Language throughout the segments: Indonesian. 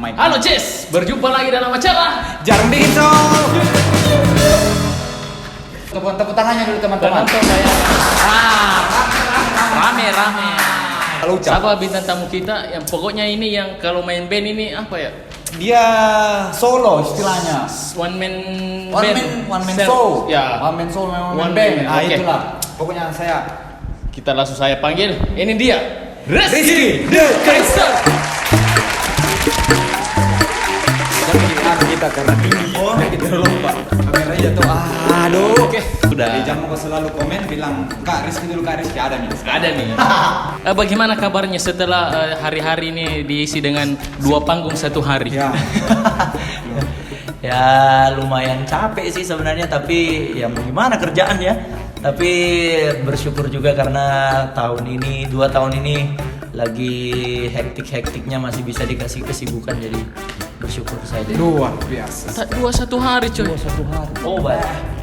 Halo Jess, berjumpa lagi dalam acara Jarang dikit Show. Tepuk tangannya dulu teman-teman. penonton saya. Rame. Kalau ucap. Siapa bintang tamu kita? Yang pokoknya ini yang kalau main band ini apa ya? Dia solo istilahnya. One man show. Ya. One man show, one One band. man, Ah oke. itulah. Pokoknya saya Kita langsung saya panggil. Ini dia, Rizky The Kaiser. jangan kita karena tinggi. Kita lupa. Kameranya jatuh. Aduh. Oke, sudah. Jadi jangan mau selalu komen bilang Kak Rizky dulu, Kak Rizky ada nih. Ada nih. Bagaimana kabarnya setelah hari-hari ini diisi dengan 2 panggung 1 hari? Ya. Ya lumayan capek sih sebenarnya, tapi ya mau gimana kerjaan ya. Tapi bersyukur juga karena 2 tahun ini lagi hektik-hektiknya masih bisa dikasih kesibukan, jadi bersyukur saja. Luar biasa. 2 1 hari coy. 1 hari.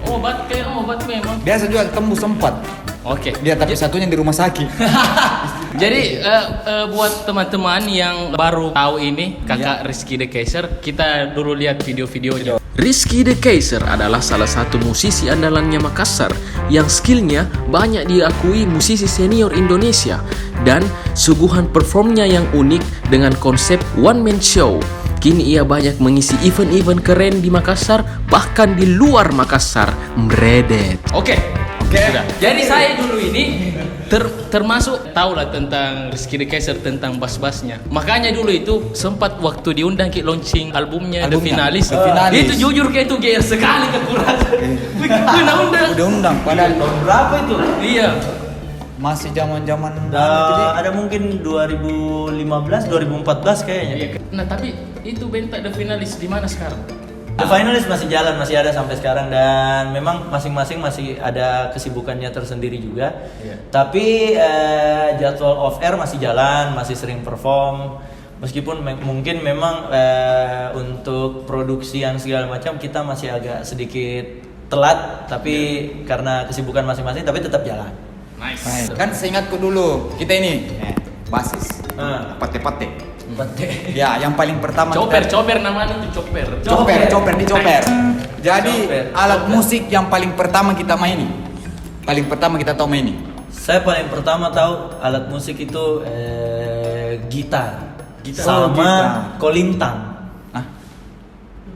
Obat kayak obat memang. Biasa juga ketemu sempat. Oke. Dia tapi satunya di rumah sakit. Jadi buat teman-teman yang baru tahu ini kakak Rizky The Kaiser, kita dulu lihat video-videonya. Rizky The Kaiser adalah salah satu musisi andalannya Makassar yang skillnya banyak diakui musisi senior Indonesia dan suguhan performnya yang unik dengan konsep one man show. Kini ia banyak mengisi event-event keren di Makassar, bahkan di luar Makassar. Meredet. Oke. Sudah. Jadi saya dulu ini termasuk tahulah tentang Rizky The Kaiser, tentang bass-bassnya. Makanya dulu itu sempat waktu diundang ke launching albumnya The Finalis. Itu jujur kayak itu GR sekali kekurangan. Udah undang padahal Tahun berapa itu? Iya. masih zaman-zaman Ada mungkin 2015, 2014 kayaknya. Nah tapi itu bentak The Finalis di mana sekarang? The Finalist masih jalan, masih ada sampai sekarang, dan memang masing-masing masih ada kesibukannya tersendiri juga. Iya. Tapi jadwal off air masih jalan, masih sering perform. Meskipun mungkin memang untuk produksian segala macam kita masih agak sedikit telat, tapi karena kesibukan masing-masing tapi tetap jalan. Nice. kan seingatku dulu kita ini basis pate-pate. Ya, yang paling pertama Coper namanya itu Coper. Coper. Jadi Coper. alat musik yang paling pertama kita maini. Paling pertama kita tahu maini. Saya paling pertama tahu alat musik itu gitar. Gitar. Sama gitar. kolintang. Ah,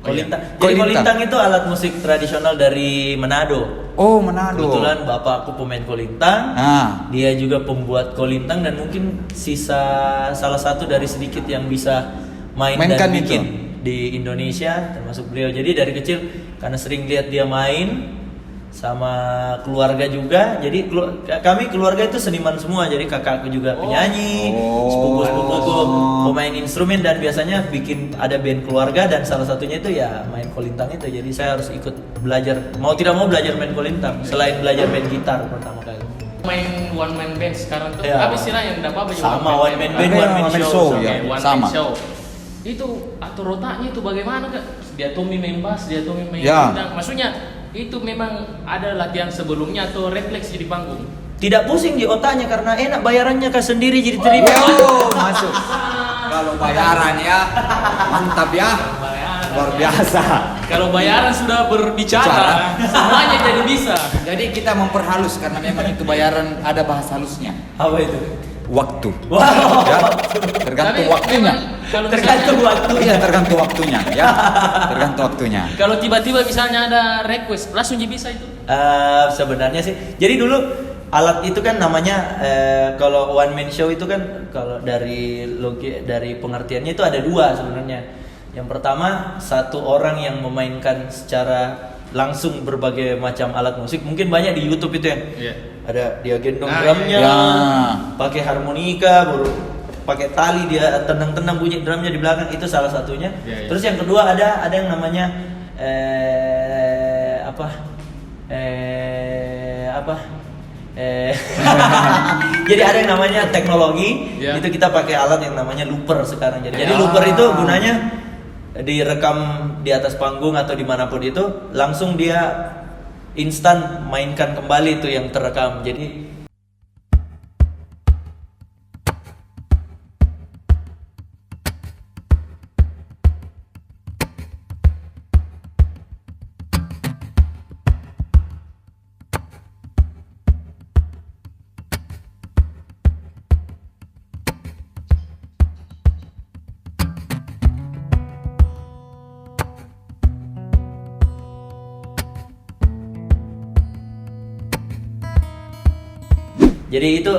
Kolintang. Jadi Kolintang. kolintang itu alat musik tradisional dari Manado. oh Manado. Kebetulan bapakku pemain kolintang. Ah, Dia juga pembuat kolintang dan mungkin salah satu dari sedikit yang bisa Mainkan dan bikin itu. di Indonesia, termasuk beliau. Jadi dari kecil karena sering lihat dia main sama keluarga juga. Jadi kami keluarga itu seniman semua. Jadi kakakku juga penyanyi, sepupu-sepupuku pemain instrumen, dan biasanya bikin ada band keluarga, dan salah satunya itu ya main kolintang itu. Jadi saya harus ikut belajar, mau tidak mau belajar main kolintang selain belajar main gitar pertama kali. Main one man band sekarang tuh Ya. apa istilahnya? Enggak apa-apa juga. Sama one man band, Ada one man one man show. show, Oke, ya. one Sama. man show. Itu atur otaknya itu bagaimana kak? Dia Tommy main bass, dia Tommy main Ya. gitar. Maksudnya itu memang ada latihan sebelumnya atau refleksi di panggung? Tidak pusing di otaknya karena enak, bayarannya kan sendiri jadi terima. Yo, masuk. Kalau bayaran ya, mantap ya. Luar biasa. Kalau bayaran sudah berbicara, semuanya jadi bisa. Jadi kita memperhalus karena memang itu bayaran ada bahasa halusnya. Apa itu? Waktu. Wow. Ya, tergantung Tapi waktunya. memang kalau Tergantung misalnya- waktu. Iya, tergantung waktunya ya. Tergantung waktunya. Kalau tiba-tiba misalnya ada request, langsung bisa itu. Sebenarnya sih. Jadi dulu alat itu kan namanya kalau one man show itu kan kalau dari pengertiannya itu ada 2 sebenarnya. Yang pertama, satu orang yang memainkan secara langsung berbagai macam alat musik. Mungkin banyak di YouTube itu ya. Iya. Ada dia gendong Nah, drumnya, iya. pakai harmonika, baru pakai tali dia tenang-tenang bunyi drumnya di belakang, itu salah satunya. Iya, iya. Terus yang kedua ada yang namanya jadi ada yang namanya teknologi. Iya. Itu kita pakai alat yang namanya looper sekarang. Jadi Ya. looper itu gunanya direkam di atas panggung atau dimanapun itu, langsung dia instan mainkan kembali itu yang terekam. Jadi Jadi itu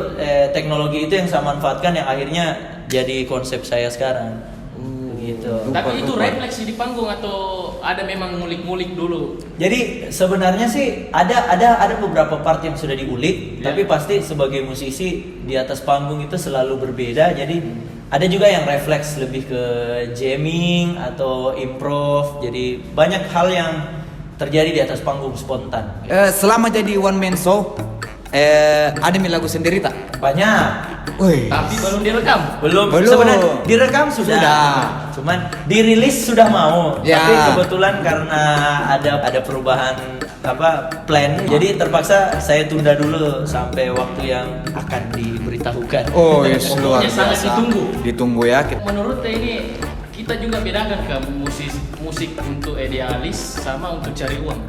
teknologi itu yang saya manfaatkan yang akhirnya jadi konsep saya sekarang. Begitu. Tapi itu refleksi di panggung atau ada memang ngulik-ngulik dulu? Jadi sebenarnya sih ada beberapa part yang sudah diulik, Ya. tapi pasti sebagai musisi di atas panggung itu selalu berbeda. Jadi ada juga yang refleks lebih ke jamming atau improv. Jadi banyak hal yang terjadi di atas panggung spontan. Selama jadi one man show, ada lagu sendiri tak? Banyak. Wih. Tapi belum direkam. Belum. Belum. Sebenarnya direkam sudah. Sudah. Cuman dirilis sudah mau. Ya. Tapi kebetulan karena ada perubahan plan, jadi terpaksa saya tunda dulu sampai waktu yang akan diberitahukan. Oh, yes, luar Pokoknya sangat biasa. ditunggu. Ditunggu ya. Menurut Teh ini kita juga bedakan ke musik untuk idealis sama untuk cari uang.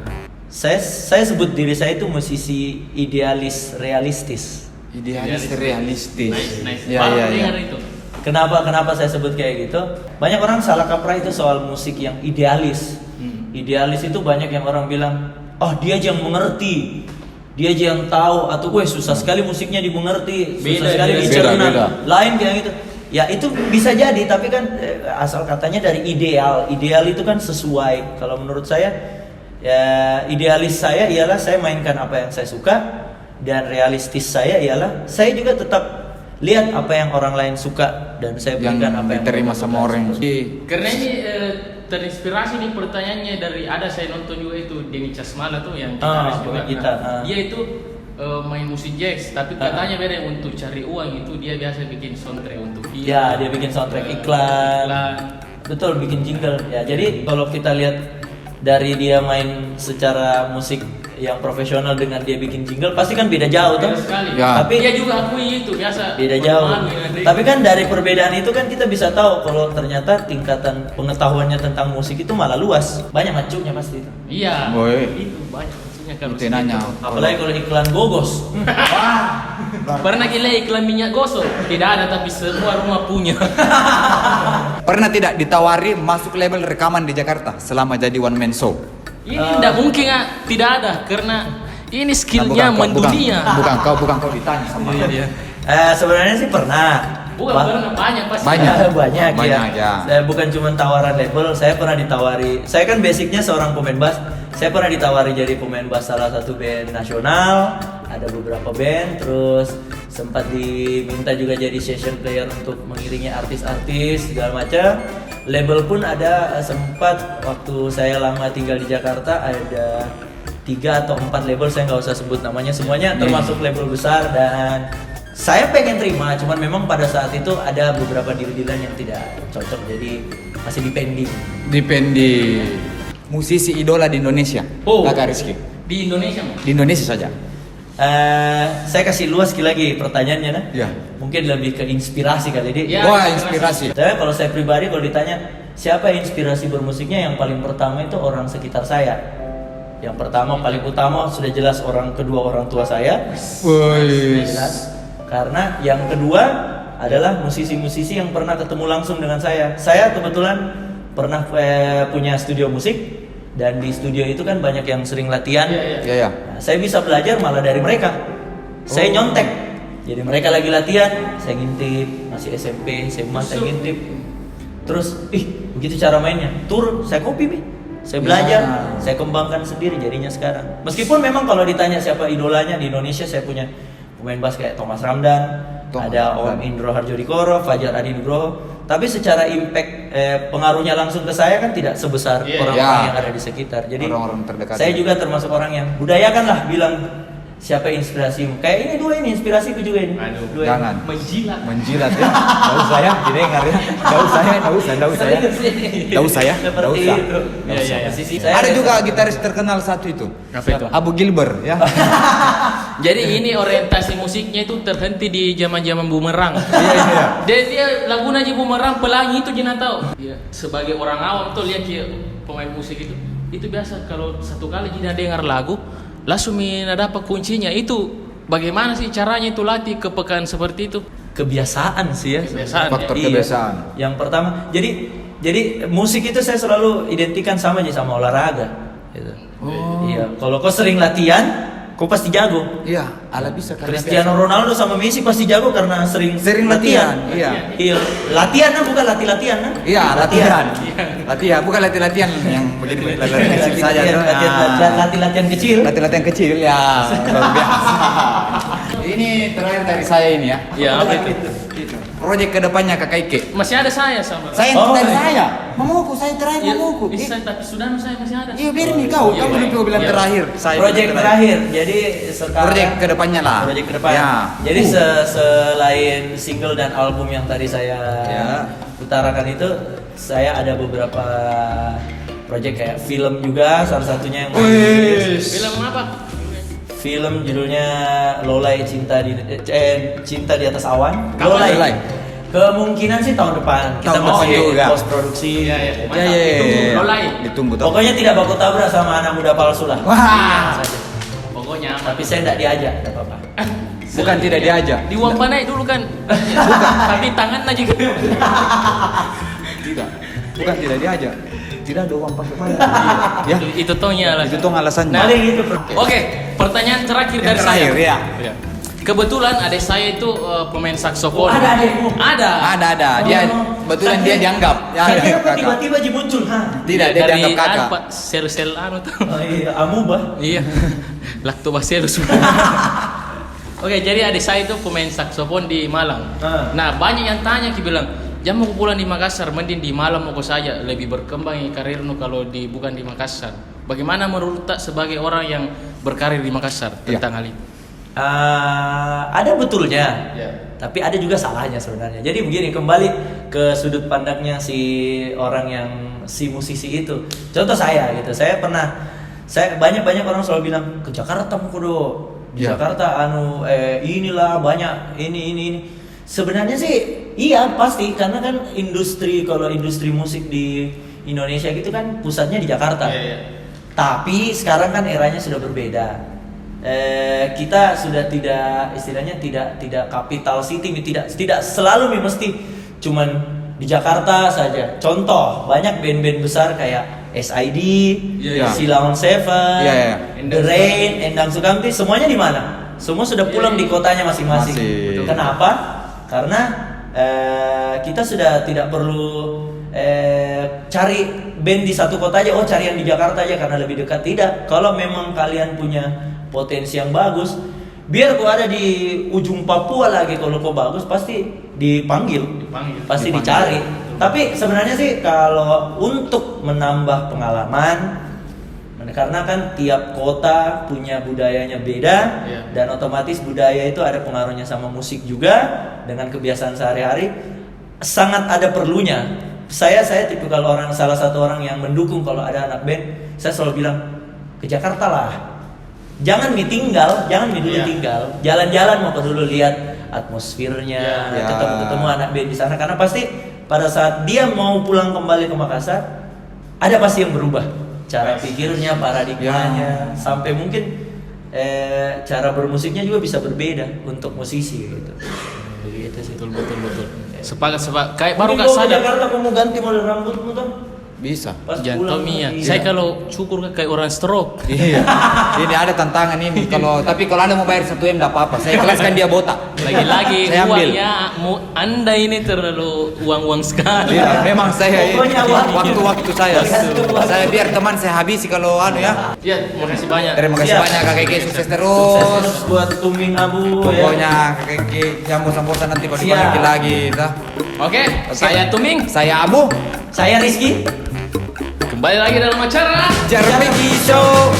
Saya sebut diri saya itu musisi idealis realistis. Idealis realistis. Nice. Ya, Baru ya, ya. dengar itu. Kenapa saya sebut kayak gitu? Banyak orang salah kaprah itu soal musik yang idealis. Idealis itu banyak yang orang bilang, oh dia aja yang mengerti, dia aja yang tahu, atau susah sekali musiknya dimengerti, susah sekali dicerna. beda. Lain kayak gitu. Ya itu bisa jadi, tapi kan asal katanya dari ideal. Ideal itu kan sesuai. Kalau menurut saya, ya idealis saya ialah saya mainkan apa yang saya suka, dan realistis saya ialah saya juga tetap lihat apa yang orang lain suka dan saya Yang berikan apa yang diterima mereka sama suka. orang. Karena ini terinspirasi nih pertanyaannya dari ada saya nonton juga itu Denny Casmala tuh yang gitaris juga. gitar, Dia itu main musik jazz, tapi katanya beda untuk cari uang itu dia biasa bikin soundtrack untuk film. Ya, dia bikin soundtrack iklan. Betul, bikin jingle. Ya, jadi kalau kita lihat dari dia main secara musik yang profesional dengan dia bikin jingle pasti kan beda jauh tuh. Beda sekali. Ya. Tapi dia juga akui itu biasa. beda jauh. Malu-malu, Tapi kan dari perbedaan itu kan kita bisa tahu kalau ternyata tingkatan pengetahuannya tentang musik itu malah luas. Banyak macunya pasti itu. Iya. Woi. Itu banyak maksudnya kalau Itu nanya. Apalagi kalau iklan gogos. Pernah gila iklan minyak gosok? Tidak ada, tapi semua rumah punya. Pernah tidak ditawari masuk label rekaman di Jakarta selama jadi one man show? Ini tidak mungkin, tidak ada karena ini skillnya mendunia. Bukan kau ditanya sama Iya. Sebenarnya sih pernah. Bukan pernah, banyak pasti. Banyak. Banyak Banyak, ya. Saya bukan cuma tawaran label, saya pernah ditawari. Saya kan basicnya seorang pemain bass. Saya pernah ditawari jadi pemain bass salah satu band nasional. Ada beberapa band, terus sempat diminta juga jadi session player untuk mengiringi artis-artis segala macam. Label pun ada, sempat waktu saya lama tinggal di Jakarta ada 3 atau 4 label, saya nggak usah sebut namanya semuanya, termasuk label besar, dan saya pengen terima, cuman memang pada saat itu ada beberapa deal-dealan yang tidak cocok, jadi masih depending. Dipendi musisi idola di Indonesia. Kakak Rizky. Di Indonesia, Mas. Di Indonesia saja. Saya kasih luas sekali lagi pertanyaannya, nah. Iya. Mungkin lebih ke inspirasi kali ini. Ya. Wah, inspirasi. Tapi kalau saya pribadi kalau ditanya siapa inspirasi bermusiknya, yang paling pertama itu orang sekitar saya. Yang pertama paling utama sudah jelas orang kedua orang tua saya. Woi. Jelas. Karena yang kedua adalah musisi-musisi yang pernah ketemu langsung dengan saya. Saya kebetulan pernah punya studio musik, dan di studio itu kan banyak yang sering latihan. Iya, ya. Nah, saya bisa belajar malah dari mereka. Saya nyontek. Jadi mereka lagi latihan, saya ngintip, masih SMP, SMA saya ngintip. Terus, begitu cara mainnya. Turun, saya copy, Bi. Saya belajar, saya kembangkan sendiri jadinya sekarang. Meskipun memang kalau ditanya siapa idolanya di Indonesia, saya punya pemain bass kayak Thomas Ramdan, ada Om Indro Harjodikoro, Fajar Adi Nugroho. Tapi secara impact pengaruhnya langsung ke saya kan tidak sebesar orang-orang yang ada di sekitar. Jadi orang-orang terdekat. saya juga termasuk orang yang budayakanlah bilang siapa inspirasimu. Kayak ini dua ini inspirasiku juga ini. Aduh, Dua ini. Jangan. Menjilat ya. Enggak usah ya, didengar ya. Enggak usah ya. Enggak usah ya. Enggak usah ya. Seperti Nggak usah. itu. Iya. Ada juga gitaris terkenal satu itu. Apa itu? Abu Gilbert ya. Jadi ini orientasi musiknya itu terhenti di zaman-zaman bumerang. Iya. Dia lagunya aja bumerang, pelangi itu jangan tahu. Ya, sebagai orang awam tuh lihat ya, pemain musik itu biasa kalau satu kali kita dengar lagu langsung dapat kuncinya. Itu bagaimana sih caranya itu latih kepekaan seperti itu? Kebiasaan sih ya. Kebiasaan. Faktor Iya. kebiasaan. Yang pertama, jadi musik itu saya selalu identikan sama olahraga. Gitu. Iya, kalau kau sering latihan, kau pasti jago. Iya, ala bisa karena Cristiano Ronaldo sama Messi pasti jago karena sering latihan. Iya. Iya, latihan nah, bukan latihan nah. Iya, latihan. Latihan, bukan latihan yang begitu latihan kecil saja tuh. Latihan kecil. Latihan kecil ya. Luar biasa. Ini terakhir dari saya ini ya. Ya, apa itu? Proyek kedepannya Kakak Ike. Masih ada saya sama. Saya dari saya. Mamuku saya terakhir Iya, mamuku. bisa, tapi sudah saya masih ada. Iya, biar nih kau. Iya, Kamu baik. belum bilang Iya. terakhir. Saya Proyek bilang terakhir. Jadi sekarang Proyek kedepannya lah. Proyek ke depan. Ya. Jadi selain single dan album yang tadi saya utarakan itu, saya ada beberapa proyek kayak film juga, salah satunya yang Film apa? film judulnya Lolai Cinta di Atas Awan. Kapan Lolai? Kemungkinan sih tahun depan. Kita Tahun depan masih juga. post produksi. Iya. Ya, ya. Lolai. Ditunggu tuh. Pokoknya tidak baku tabrak sama anak muda palsu lah. Wah. Saja. Pokoknya Tapi saya tidak diajak, tidak apa-apa. Bukan tidak diajak. Di uang naik dulu kan. Tapi tangan aja gitu. Tidak. Bukan tidak diajak. Tidak ada uang pakai mana. Ya. Itu tohnya lah. Itu tuh alasannya. Nah, gitu. Oke, pertanyaan terakhir Yang dari terakhir, saya. ya. Kebetulan adik saya itu pemain saksofon. Oh, ada adikmu? Ada. Dia kebetulan dia dianggap. Ya, Saya kira kok kakak. tiba-tiba aja muncul, ha? Tidak, dia Dari dianggap kakak. Pak sel-sel anu tuh. Oh iya, amuba. Iya. Lactobacillus. Oke, jadi adik saya itu pemain saksofon di Malang. Nah, banyak yang tanya bilang, "Jam mau pulang di Makassar, mending di Malang mau saja lebih berkembang karirmu kalau bukan di Makassar." Bagaimana menurut tak sebagai orang yang berkarir di Makassar tentang hal itu? Ada betulnya, tapi ada juga salahnya sebenarnya. Jadi begini, kembali ke sudut pandangnya si musisi itu. Contoh saya gitu, saya banyak orang selalu bilang ke Jakarta kudu di Jakarta inilah banyak ini. Sebenarnya sih iya pasti karena kan kalau industri musik di Indonesia gitu kan pusatnya di Jakarta. Tapi sekarang kan eranya sudah berbeda. Kita sudah tidak capital city, tidak selalu mesti cuman di Jakarta saja. Contoh, banyak band-band besar kayak SID, Silon Seven, The Rain, Endang Sukamti, semuanya di mana? Semua sudah pulang di kotanya masing-masing. Kenapa? Karena kita sudah tidak perlu cari band di satu kota aja, cari yang di Jakarta aja karena lebih dekat. Tidak, kalau memang kalian punya potensi yang bagus, biar kau ada di ujung Papua lagi, kalau kau bagus pasti dipanggil. Pasti dicari. Tapi sebenarnya sih kalau untuk menambah pengalaman, karena kan tiap kota punya budayanya beda, dan otomatis budaya itu ada pengaruhnya sama musik juga dengan kebiasaan sehari-hari, sangat ada perlunya. Saya tipikal salah satu orang yang mendukung kalau ada anak band. Saya selalu bilang ke Jakarta lah. Jangan tinggal, tinggal. Jalan-jalan mau dulu lihat atmosfernya, ketemu anak band di sana, karena pasti pada saat dia mau pulang kembali ke Makassar, ada pasti yang berubah. Cara pikirnya, paradigmanya, sampai mungkin cara bermusiknya juga bisa berbeda untuk musisi gitu. Begitu sih. Betul. Sepakat. Kayak baru Ini gak kau ke sadar. Jakarta kamu ganti model rambutmu tuh. Bisa. Pas Jantung pulang, ya. iya. Saya kalau cukur kayak orang stroke. Iya. Ini ada tantangan ini. Tapi kalau Anda mau bayar 1 M enggak apa-apa. Saya ikhlaskan dia botak. Lagi-lagi Saya ambil. uangnya Anda ini terlalu uang sekali. Iya, memang saya Pokoknya waktu saya. Tergantung waktu. Saya biar teman saya habisi kalau ya. Ya, makasih banyak. Terima kasih Siap. banyak Kakak Ike, sukses Sukses terus. terus buat Tuming Abu ya. Pokoknya Kakak Ike yang bosan-bosan nanti kalau Siap. dipanggil lagi. Dah. Oke, saya Tuming. Saya Abu. Saya Rizky. Kembali lagi dalam acara Jarmegi Show.